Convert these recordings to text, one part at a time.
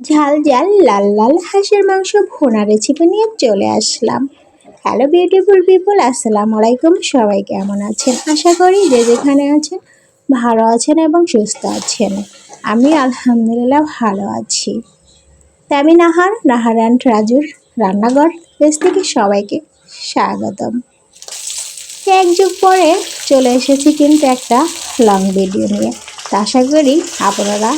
ঝাল ঝাল লাল লাল হাঁসের মাংস ভুনা রেসিপি নিয়ে চলে আসলাম। হ্যালো বিউটিফুল পিপল, আসসালামু আলাইকুম। সবাই কেমন আছেন? আশা করি যে যেখানে আছেন ভালো আছেন এবং সুস্থ আছেন। আমি আলহামদুলিল্লাহ ভালো আছি। তা আমি নাহার অ্যান্ড রাজুর রান্নাঘর পেজ থেকে সবাইকে স্বাগতম। এক যুগ পরে চলে এসেছি কিন্তু একটা লং ভিডিও নিয়ে। তা আশা করি আপনারা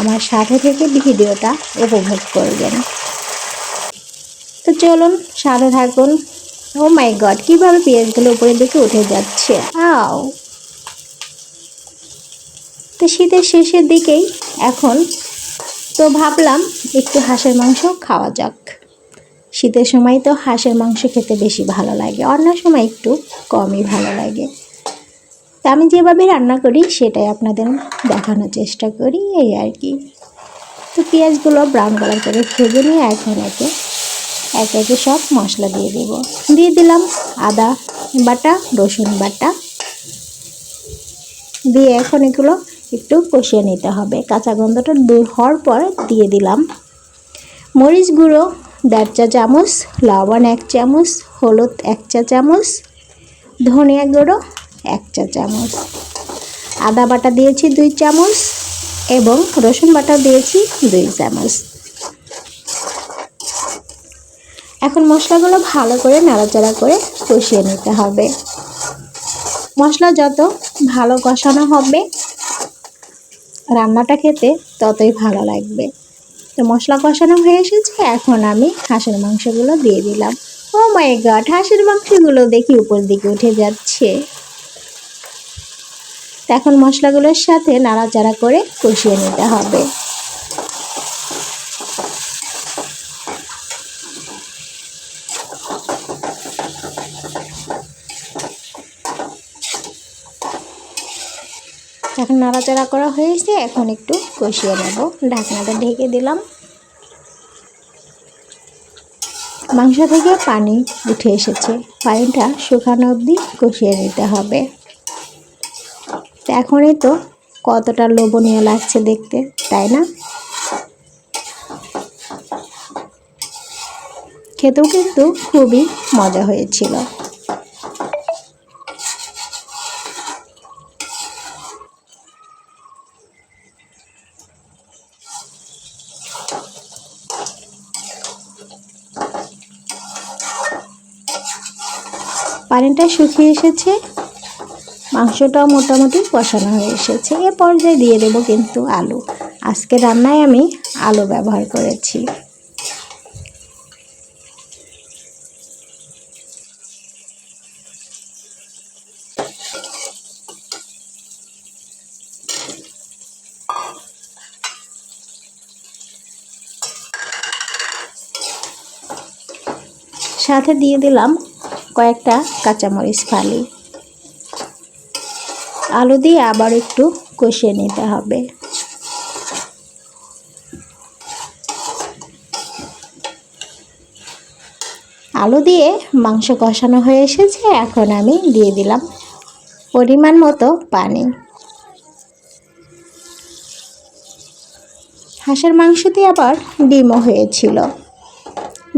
আমার সাথে থেকে ভিডিওটা উপভোগ করবেন। তো চলুন সাথে থাকুন। ও মাই গড, কীভাবে পেঁয়াজগুলো উপরের দিকে উঠে যাচ্ছে! আও! তো শীতের শেষের দিকেই এখন, তো ভাবলাম একটু হাঁসের মাংস খাওয়া যাক। শীতের সময় তো হাঁসের মাংস খেতে বেশি ভালো লাগে, অন্য সময় একটু কমই ভালো লাগে। তা আমি যেভাবে রান্না করি সেটাই আপনাদের দেখানোর চেষ্টা করি, এই আর কি। তো পেঁয়াজগুলো ব্রাউন কালার করে ভেজে নিয়ে এখন একে একে সব মশলা দিয়ে দেব। দিয়ে দিলাম আদা বাটা, রসুন বাটা দিয়ে এখন এগুলো একটু কষিয়ে নিতে হবে। কাঁচা গন্ধটা দূর হওয়ার পর দিয়ে দিলাম মরিচ গুঁড়ো 1.5 চা চামচ, লবণ 1 চামচ, হলুদ 1 চা চামচ, ধনিয়া গুঁড়ো 1 চা চামচ, আদা বাটা দিয়েছি 2 চামচ এবং রসুন বাটা দিয়েছি 2 চামচ। এখন মশলাগুলো ভালো করে নাড়াচাড়া করে কষিয়ে নিতে হবে। মশলা যত ভালো কষানো হবে রান্নাটা খেতে ততই ভালো লাগবে। তো মশলা কষানো হয়ে এসেছে, এখন আমি হাঁসের মাংসগুলো দিয়ে দিলাম। ও মাই গড, হাঁসের মাংসগুলো দেখি উপর দিকে উঠে যাচ্ছে। এখন মশলাগুলোর সাথে নাড়াচাড়া করে কষিয়ে নিতে হবে। এখন নাড়াচাড়া করা হয়েছে, এখন একটু কষিয়ে নেব। ঢাকনাটা ঢেকে দিলাম। মাংস থেকে পানি উঠে এসেছে, পানিটা শুকানো অবধি কষিয়ে নিতে হবে। এখনই তো কতটা লোভনীয় লাগছে দেখতে, তাই না? খেতেও কিন্তু খুবই মজা হয়েছিল। পানিটা শুকিয়ে এসেছে, মাংসটাও মোটামুটি কষানো হয়ে এসেছে। এ পর্যায়ে দিয়ে দেব কিন্তু আলু। আজকে রান্নায় আমি আলু ব্যবহার করেছি। সাথে দিয়ে দিলাম কয়েকটা কাঁচামরিচ ফালি। আলু দিয়ে আবার একটু কষিয়ে নিতে হবে। আলু দিয়ে মাংস কষানো হয়ে এসেছে, এখন আমি দিয়ে দিলাম পরিমাণ মতো পানি। হাঁসের মাংস দিয়ে আবার ডিমও হয়েছিল,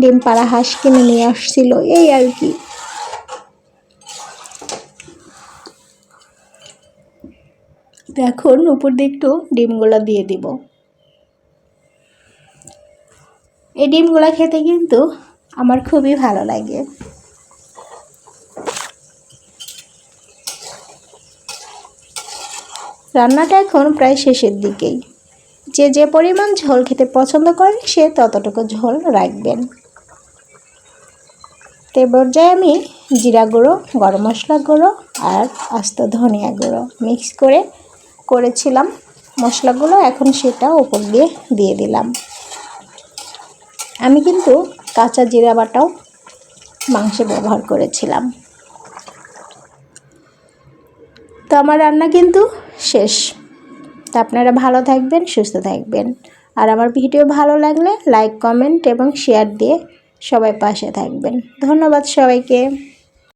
ডিম পাড়া হাঁস কিনে নিয়ে আসছিল, এই আর কি। এখন উপর দিয়ে একটু ডিমগুলো দিয়ে দিব। এই ডিমগুলো খেতে কিন্তু আমার খুবই ভালো লাগে। রান্নাটা এখন প্রায় শেষের দিকেই। যে যে পরিমাণ ঝোল খেতে পছন্দ করেন সে ততটুকু ঝোল রাখবেন। তে পর্যায়ে আমি জিরা গুঁড়ো, গরম মশলা গুঁড়ো আর আস্ত ধনিয়া গুঁড়ো মিক্স করে করেছিলাম মশলাগুলো, এখন সেটা উপর দিয়ে দিলাম। আমি কিন্তু কাঁচা জিরা বাটাও মাংসে ব্যবহার করেছিলাম। তো আমার রান্না কিন্তু শেষ। তা আপনারা ভালো থাকবেন, সুস্থ থাকবেন। আর আমার ভিডিও ভালো লাগলে লাইক, কমেন্ট এবং শেয়ার দিয়ে সবাই পাশে থাকবেন। ধন্যবাদ সবাইকে।